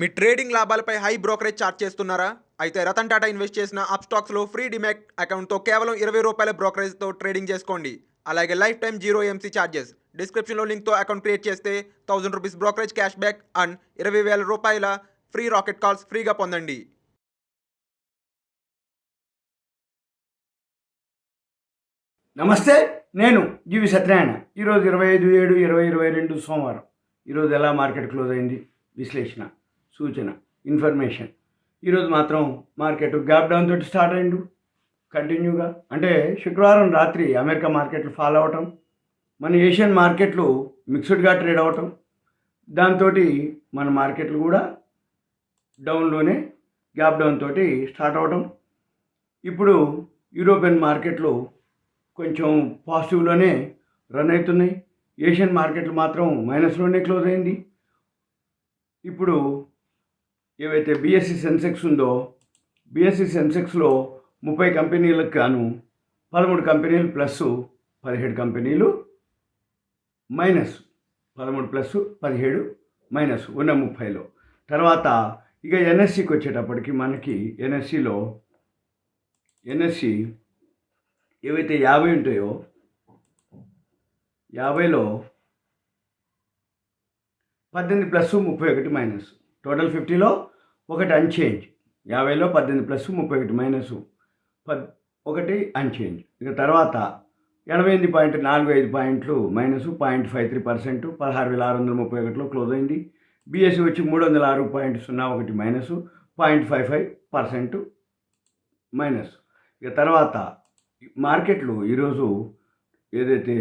మీ trading లాభాలపై high brokerage charge చేస్తున్నారా? అయితే రతన్ టాటా ఇన్వెస్ట్ చేసిన అప్స్టాక్స్లో ఫ్రీ డిమాట్ అకౌంట్తో కేవలం ₹20 బ్రోకరేజ్తో ట్రేడింగ్ చేసుకోండి. అలాగే life time zero MC charges. డిస్క్రిప్షన్లో లింక్తో అకౌంట్ క్రియేట్ చేస్తే ₹1000 brokerage cash back and ₹20,000 free rocket calls ఫ్రీగా పొందండి. నమస్తే, నేను జీవి సత్యనారాయణ. ఈరోజు 25/7/2022 సోమవారం. ఈరోజు ఎలా మార్కెట్ క్లోజ్ అయింది, విశ్లేషణ, సూచన, ఇన్ఫర్మేషన్. ఈరోజు మాత్రం మార్కెట్ గ్యాప్ డౌన్ తోటి స్టార్ట్ అయిండు కంటిన్యూగా. అంటే శుక్రవారం రాత్రి అమెరికా మార్కెట్లు ఫాల్ అవ్వటం, మన ఏషియన్ మార్కెట్లు మిక్స్డ్గా ట్రేడ్ అవ్వటం, దాంతో మన మార్కెట్లు కూడా డౌన్లోనే గ్యాప్ డౌన్ తోటి స్టార్ట్ అవ్వటం. ఇప్పుడు యూరోపియన్ మార్కెట్లు కొంచెం పాజిటివ్లోనే రన్ అవుతున్నాయి. ఏషియన్ మార్కెట్లు మాత్రం మైనస్లోనే క్లోజ్ అయింది. ఇప్పుడు ఏవైతే బిఎస్సి సెన్సెక్స్ ఉందో, బిఎస్సి సెన్సెక్స్లో 30 కంపెనీలకు గాను 13 కంపెనీలు ప్లస్, 17 కంపెనీలు మైనస్. 13 ప్లస్ 17 మైనస్ ఉన్న 30లో. తర్వాత ఇక ఎన్ఎస్సికి వచ్చేటప్పటికి మనకి ఎన్ఎస్సి ఏవైతే 50 ఉంటాయో, 50లో 18 ప్లస్ 31 మైనస్. టోటల్ 50లో ఒకటి అన్చేంజ్. 50లో 18 plus 31 minus, 1 unchanged. ఇక తర్వాత 88.45 పాయింట్లు మైనస్ 0.53%, 16,631లో క్లోజ్ అయింది. బిఎస్సి వచ్చి 306.01 మైనస్ 0.55% మైనస్. ఇక తర్వాత మార్కెట్లు ఈరోజు ఏదైతే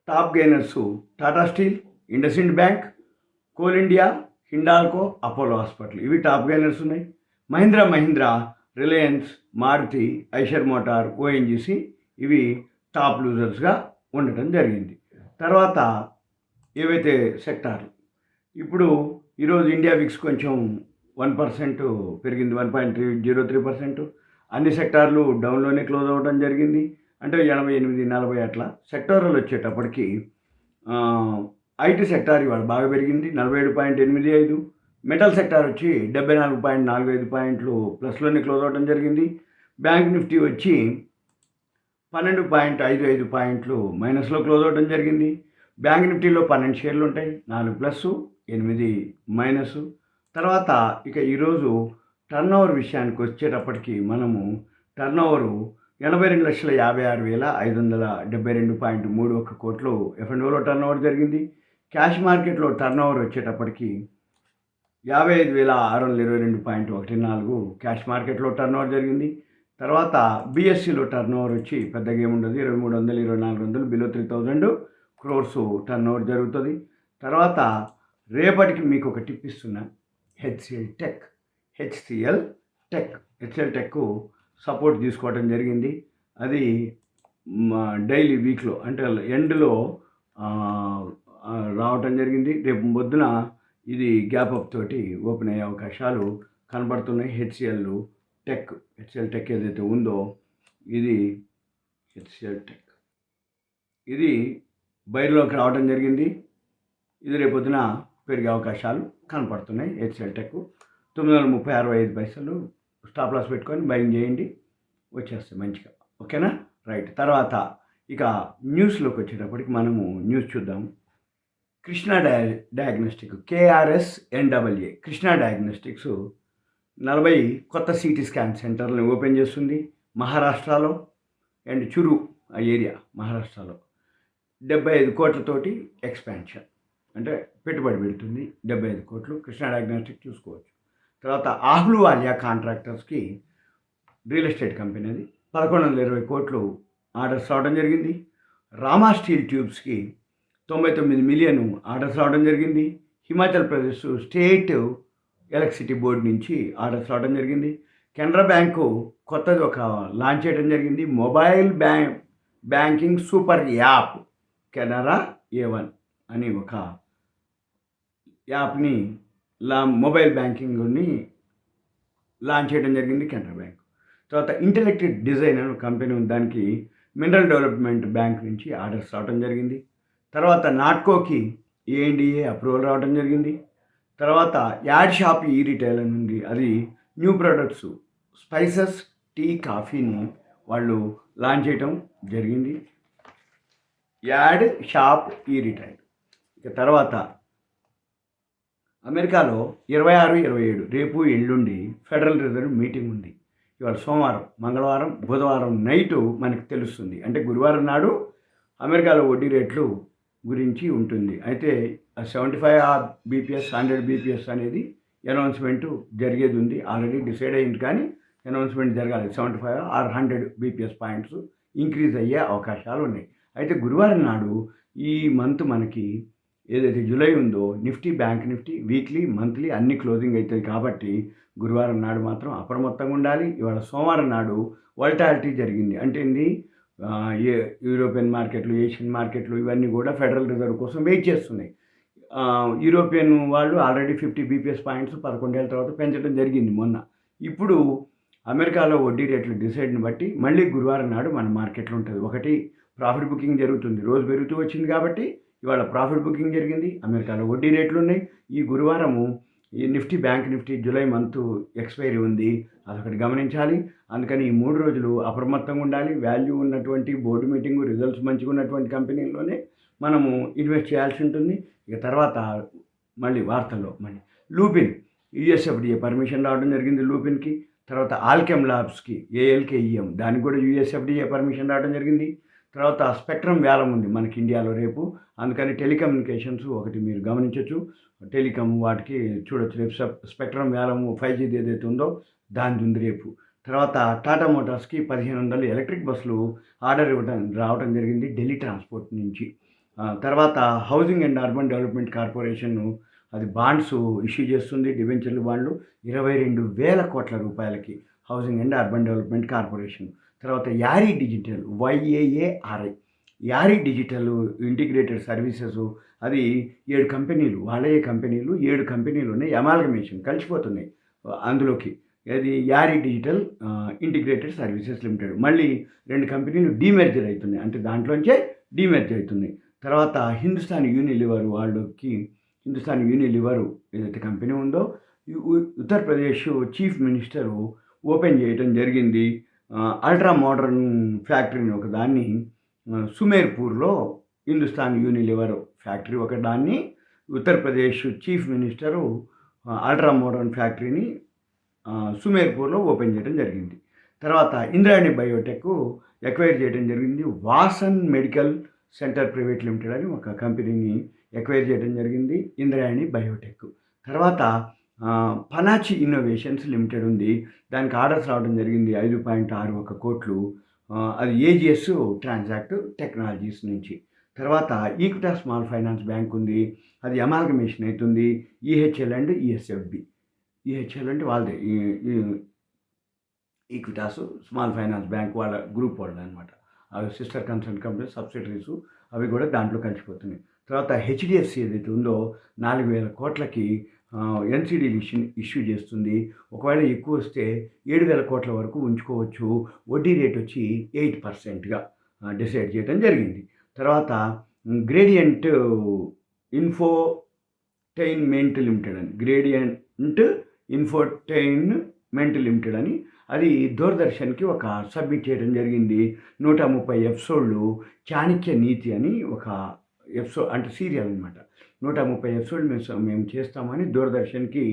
top gainers Tata steel, IndusInd bank, coal India, Hindalco, Apollo hospital, ఇవి టాప్ గెయినర్స్ ఉన్నాయి. Mahindra, Reliance, Maruti, Eicher motor, ONGC ఇవి టాప్ లూజర్స్గా ఉండటం జరిగింది. తర్వాత ఏవైతే సెక్టార్లు, ఇప్పుడు ఈరోజు ఇండియా విక్స్ కొంచెం 1% పెరిగింది, 1.03%. అన్ని సెక్టార్లు డౌన్లోనే క్లోజ్ అవ్వడం జరిగింది. అంటే 88-40 అట్లా. సెక్టార్లు వచ్చేటప్పటికి ఐటీ సెక్టార్ ఇవాళ బాగా పెరిగింది, 47.85. మెటల్ సెక్టార్ వచ్చి 74.45 పాయింట్లు ప్లస్లోనే క్లోజ్ అవ్వడం జరిగింది. బ్యాంక్ నిఫ్టీ వచ్చి 12.55 పాయింట్లు మైనస్లో క్లోజ్ అవ్వడం జరిగింది. బ్యాంక్ నిఫ్టీలో 12 షేర్లు ఉంటాయి, 4 ప్లస్ 8 మైనస్. తర్వాత ఇక ఈరోజు టర్నోవర్ విషయానికి వచ్చేటప్పటికి మనము టర్నోవరు 82,56,572.31 కోట్లు F&Oలో టర్నోవర్ జరిగింది. క్యాష్ మార్కెట్లో టర్నోవర్ వచ్చేటప్పటికి 55,622.14 క్యాష్ మార్కెట్లో టర్నోవర్ జరిగింది. తర్వాత బిఎస్సిలో టర్నోవర్ వచ్చి పెద్దగా ఏముండదు, 2300-2400 బిలో 3,000 crores టర్నోవర్ జరుగుతుంది. తర్వాత రేపటికి మీకు ఒక టిప్ ఇస్తున్నా. హెచ్సిఎల్ టెక్ సపోర్ట్ తీసుకోవడం జరిగింది. అది డైలీ వీక్లో అంటే ఎండ్లో రావటం జరిగింది. రేపు పొద్దున ఇది గ్యాప్ అప్ తోటి ఓపెన్ అయ్యే అవకాశాలు కనబడుతున్నాయి. హెచ్సిఎల్ టెక్ ఏదైతే ఉందో ఇది హెచ్సిఎల్ టెక్ ఇది బయలులోకి రావడం జరిగింది. ఇది రేపు పొద్దున పెరిగే అవకాశాలు కనపడుతున్నాయి. హెచ్సిఎల్ టెక్ 930.65 స్టాప్ లాస్ పెట్టుకొని బయింగ్ చేయండి, వచ్చేస్తాయి మంచిగా. ఓకేనా, రైట్. తర్వాత ఇక న్యూస్లోకి వచ్చేటప్పటికి మనము న్యూస్ చూద్దాం. Krishna diagnostic KRSNAA Krishna diagnostics 40 కొత్త సిటీ స్కాన్ సెంటర్లను ఓపెన్ చేస్తుంది మహారాష్ట్రలో అండ్ చురు ఆ ఏరియా మహారాష్ట్రలో. 75 కోట్లతోటి ఎక్స్పాన్షన్, అంటే పెట్టుబడి పెడుతుంది. 75 కోట్లు కృష్ణా డయాగ్నోస్టిక్ చూసుకోవచ్చు. తర్వాత ఆహ్లూవాలియా కాంట్రాక్టర్స్కి రియల్ ఎస్టేట్ కంపెనీ అది 1120 కోట్లు ఆర్డర్స్ రావడం జరిగింది. రామా స్టీల్ ట్యూబ్స్కి 99 మిలియన్ ఆర్డర్స్ రావడం జరిగింది. Himachal Pradesh state electricity board నుంచి ఆర్డర్స్ రావడం జరిగింది. కెనరా బ్యాంకు కొత్తది ఒక లాంచ్ చేయడం జరిగింది, mobile banking super app Canara A1 అని ఒక యాప్ని మొబైల్ బ్యాంకింగ్ని లాంచ్ చేయడం జరిగింది కెనరా బ్యాంక్. తర్వాత ఇంటెలెక్టివ్ డిజైన్ అనే కంపెనీ ఉంది, దానికి మినరల్ డెవలప్మెంట్ బ్యాంక్ నుంచి ఆర్డర్స్ రావడం జరిగింది. తర్వాత నాట్కోకి ANDA అప్రూవల్ రావడం జరిగింది. తర్వాత యాడ్ షాప్ ఈ రిటైల్ అని ఉంది. అది న్యూ ప్రొడక్ట్స్ స్పైసెస్, టీ, కాఫీని వాళ్ళు లాంచ్ చేయటం జరిగింది. యాడ్ షాప్ ఈ రిటైల్. ఇక తర్వాత అమెరికాలో 26, 27 రేపు ఎల్లుండి ఫెడరల్ రిజర్వ్ మీటింగ్ ఉంది. ఇవాళ సోమవారం, మంగళవారం, బుధవారం నైటు మనకు తెలుస్తుంది. అంటే గురువారం నాడు అమెరికాలో వడ్డీ రేట్లు గురించి ఉంటుంది. అయితే 75 బీపీఎస్, 100 బీపీఎస్ అనేది అనౌన్స్మెంటు జరిగేది ఉంది. ఆల్రెడీ డిసైడ్ అయింది, కానీ అనౌన్స్మెంట్ జరగాలి. 75 ఆర్ 100 బీపీఎస్ పాయింట్స్ ఇంక్రీజ్ అయ్యే అవకాశాలు ఉన్నాయి. అయితే గురువారం నాడు ఈ మంత్ మనకి ఏదైతే జూలై ఉందో Nifty, bank Nifty weekly, monthly అన్ని క్లోజింగ్ అవుతాయి. కాబట్టి గురువారం నాడు మాత్రం అప్రమత్తంగా ఉండాలి. ఇవాళ సోమవారం నాడు వోల్టాలిటీ జరిగింది. అంటే ఏంది, యూరోపియన్ మార్కెట్లు, ఏషియన్ మార్కెట్లు ఇవన్నీ కూడా ఫెడరల్ రిజర్వ్ కోసం వెయిట్ చేస్తున్నాయి. యూరోపియన్ వాళ్ళు ఆల్రెడీ 50 బీపీఎస్ పాయింట్స్ 11 ఏళ్ళ తర్వాత పెంచడం జరిగింది మొన్న. ఇప్పుడు అమెరికాలో వడ్డీ రేట్లు డిసైడ్ని బట్టి మళ్ళీ గురువారం నాడు మన మార్కెట్లో ఉంటుంది. ఒకటి ప్రాఫిట్ బుకింగ్ జరుగుతుంది, రోజు పెరుగుతూ వచ్చింది కాబట్టి ఇవాళ ప్రాఫిట్ బుకింగ్ జరిగింది. అమెరికాలో వడ్డీ రేట్లు ఉన్నాయి. ఈ గురువారము ఈ Nifty, bank Nifty July month expiry ఉంది, అదొకటి గమనించాలి. అందుకని ఈ 3 రోజులు అప్రమత్తంగా ఉండాలి. వాల్యూ ఉన్నటువంటి బోర్డు మీటింగు, రిజల్ట్స్ మంచిగా ఉన్నటువంటి కంపెనీల్లోనే మనము ఇన్వెస్ట్ చేయాల్సి ఉంటుంది. ఇక తర్వాత మళ్ళీ వార్తల్లో లూపిన్ యూఎస్ఎఫ్డిఏ పర్మిషన్ రావడం జరిగింది లూపిన్కి. తర్వాత ఆల్కెమ్ ల్యాబ్స్కి ఏఎల్కేఈఎం దానికి కూడా యూఎస్ఎఫ్డిఏ పర్మిషన్ రావడం జరిగింది. తర్వాత స్పెక్ట్రమ్ వేలం ఉంది మనకి ఇండియాలో రేపు. అందుకని టెలికమ్యూనికేషన్స్ ఒకటి మీరు గమనించవచ్చు. టెలికామ్ వాటికి చూడొచ్చు రేపు స్పెక్ట్రమ్ వేలము 5G ఏదైతే ఉందో దాని ఉంది రేపు. తర్వాత టాటా మోటార్స్కి 1500 ఎలక్ట్రిక్ బస్సులు ఆర్డర్ రావడం జరిగింది ఢిల్లీ ట్రాన్స్పోర్ట్ నుంచి. తర్వాత housing and urban development corporation అది బాండ్స్ ఇష్యూ చేస్తుంది, డిబెంచర్లు బాండ్లు 22,000 కోట్ల రూపాయలకి housing and urban development corporation. తర్వాత Yaari digital YAARI Yaari digital integrated services అది 7 కంపెనీలు, వాళ్ళే కంపెనీలు 7 కంపెనీలు ఉన్నాయి, అమాల్గమేషన్ కలిసిపోతున్నాయి అందులోకి. అది Yaari digital integrated services limited. మళ్ళీ 2 కంపెనీలు డీమెర్జర్ అవుతున్నాయి, అంటే దాంట్లోంచే డీమెర్జర్ అవుతున్నాయి. తర్వాత హిందుస్థాన్ యూనిలివర్ వాళ్ళకి, హిందుస్థాన్ యూనిలివర్ ఏదైతే కంపెనీ ఉందో ఉత్తరప్రదేశ్ చీఫ్ మినిస్టరు ఓపెన్ చేయడం జరిగింది. అల్ట్రా మోడర్న్ ఫ్యాక్టరీని ఒకదాన్ని సుమేర్పూర్లో, హిందుస్థాన్ యూనిలివర్ ఫ్యాక్టరీ ఒకదాన్ని Uttar Pradesh chief minister ultra modern ఫ్యాక్టరీని సుమేర్పూర్లో ఓపెన్ చేయడం జరిగింది. తర్వాత ఇంద్రాయణి బయోటెక్ ఎక్వైర్ చేయడం జరిగింది. Vasan medical centre private limited అని ఒక కంపెనీని ఎక్వైర్ చేయడం జరిగింది, ఇంద్రాయణి బయోటెక్. తర్వాత పనాచి ఇన్నోవేషన్స్ లిమిటెడ్ ఉంది, దానికి ఆర్డర్స్ రావడం జరిగింది 5.61 కోట్లు. అది ఏజిఎస్ ట్రాన్సాక్ట్ టెక్నాలజీస్ నుంచి. తర్వాత ఈక్విటా స్మాల్ ఫైనాన్స్ బ్యాంక్ ఉంది, అది అమాల్గమేషన్ అవుతుంది ఈహెచ్ఎల్ అండ్ ఈఎస్ఎఫ్బి. ఈహెచ్ఎల్ అంటే వాళ్ళదే, ఈక్విటాస్ స్మాల్ ఫైనాన్స్ బ్యాంక్ వాళ్ళ గ్రూప్ వాళ్ళు అనమాట. అవి సిస్టర్ కన్సర్న్ కంపెనీ సబ్సిడరీస్, అవి కూడా దాంట్లో కలిసిపోతున్నాయి. తర్వాత హెచ్డిఎఫ్సి ఏదైతే ఉందో 4,000 కోట్లకి ఎన్సీడీలు ఇష్యూ చేస్తుంది. ఒకవేళ ఎక్కువ వస్తే 7,000 కోట్ల వరకు ఉంచుకోవచ్చు. వడ్డీ రేట్ వచ్చి 8%గా డిసైడ్ చేయడం జరిగింది. తర్వాత గ్రేడియంట్ ఇన్ఫోటైన్మెంట్ లిమిటెడ్ అని, గ్రేడియంట్ ఇన్ఫోటైన్మెంట్ లిమిటెడ్ అని, అది దూరదర్శన్కి ఒక సబ్మిట్ చేయడం జరిగింది. 130 ఎపిసోడ్లు చాణక్య నీతి అని ఒక ఎపిసోడ్, అంటే సీరియల్ అనమాట. 130 ఎపిసోడ్లు మేము చేస్తామని దూరదర్శన్కి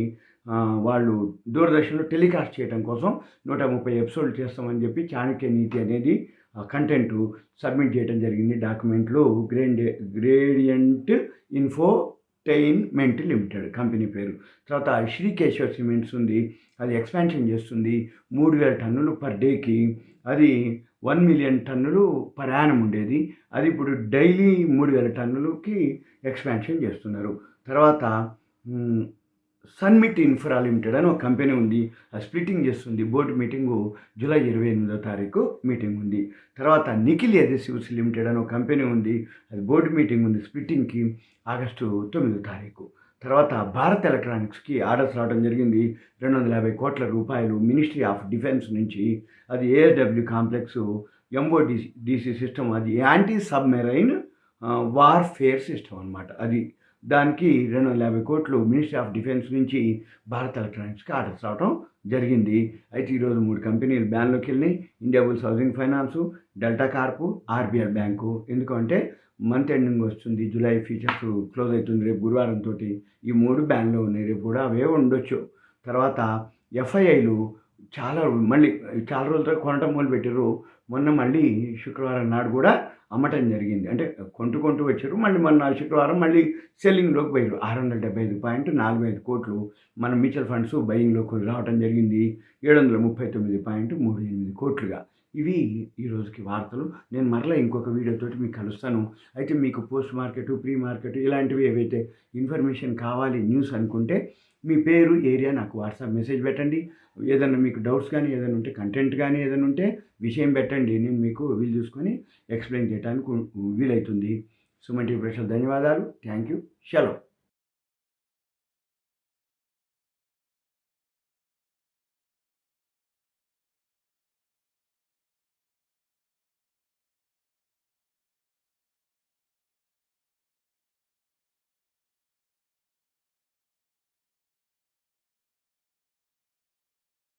వాళ్ళు దూరదర్శన్లో టెలికాస్ట్ చేయడం కోసం 130 ఎపిసోడ్లు చేస్తామని చెప్పి చాణక్య నీతి అనేది కంటెంట్ సబ్మిట్ చేయడం జరిగింది డాక్యుమెంట్లు. గ్రేడియంట్ ఇన్ఫోటైన్మెంట్ లిమిటెడ్ కంపెనీ పేరు. తర్వాత శ్రీకేశ్వర్ సిమెంట్స్ ఉంది, అది ఎక్స్పాన్షన్ చేస్తుంది 3,000 టన్నులు పర్ డేకి. అది 1 మిలియన్ టన్నులు పర్ యానం ఉండేది, అది ఇప్పుడు డైలీ 3,000 టన్నులకి ఎక్స్పాన్షన్ చేస్తున్నారు. తర్వాత సన్మిట్ ఇన్ఫ్రా లిమిటెడ్ అని ఒక కంపెనీ ఉంది, అది స్ప్లిట్టింగ్ చేస్తుంది. బోర్డు మీటింగు జూలై 28వ తారీఖు మీటింగ్ ఉంది. తర్వాత నిఖిల్ అదెసివ్స్ లిమిటెడ్ అని ఒక కంపెనీ ఉంది, అది బోర్డు మీటింగ్ ఉంది స్ప్లిట్టింగ్కి ఆగస్టు 9వ తారీఖు. తర్వాత భారత్ ఎలక్ట్రానిక్స్కి ఆర్డర్స్ రావడం జరిగింది 250 కోట్ల రూపాయలు మినిస్ట్రీ ఆఫ్ డిఫెన్స్ నుంచి. అది ఏఎస్డబ్ల్యూ కాంప్లెక్స్ MODC సిస్టమ్, అది యాంటీ సబ్మెరైన్ వార్ఫేర్ సిస్టమ్ అనమాట. అది దానికి 250 కోట్లు మినిస్ట్రీ ఆఫ్ డిఫెన్స్ నుంచి భారత్ ఎలక్ట్రానిక్స్కి ఆర్డర్స్ రావడం జరిగింది. అయితే ఈరోజు 3 కంపెనీలు బ్యాన్లోకి వెళ్ళినాయి. India bulls housing finance, Delta Corp, RBL bank. ఎందుకంటే మంత్ ఎండింగ్ వస్తుంది, జూలై ఫీచర్స్ క్లోజ్ అవుతుంది రేపు గురువారం తోటి. ఈ 3 బ్యాన్లో ఉన్నాయి, రేపు కూడా అవే ఉండొచ్చు. తర్వాత ఎఫ్ఐఐలు మళ్ళీ చాలా రోజులతో కొనటం మొదలుపెట్టారు. మొన్న మళ్ళీ శుక్రవారం నాడు కూడా అమ్మటం జరిగింది. అంటే కొంటూ వచ్చారు, మళ్ళీ మొన్న శుక్రవారం మళ్ళీ సెల్లింగ్లోకి పోయారు. 675.45 కోట్లు మన మ్యూచువల్ ఫండ్స్ బయింగ్లోకి రావడం జరిగింది. 739.38 కోట్లుగా. ఇవి ఈరోజుకి వార్తలు. నేను మరలా ఇంకొక వీడియోతోటి మీకు కలుస్తాను. అయితే మీకు పోస్ట్ మార్కెట్, ప్రీ మార్కెట్ ఇలాంటివి ఏవైతే ఇన్ఫర్మేషన్ కావాలి, న్యూస్ అనుకుంటే మీ పేరు, ఏరియా నాకు వాట్సాప్ మెసేజ్ పెట్టండి. ఏదైనా మీకు డౌట్స్ కానీ ఏదైనా ఉంటే, కంటెంట్ కానీ ఏదైనా ఉంటే విషయం పెట్టండి. నేను మీకు వీలు చూసుకొని ఎక్స్ప్లెయిన్ చేయడానికి వీలవుతుంది. సుమన్ టీవీ ప్రేక్షకులకు ధన్యవాదాలు. Thank you. సెలవు.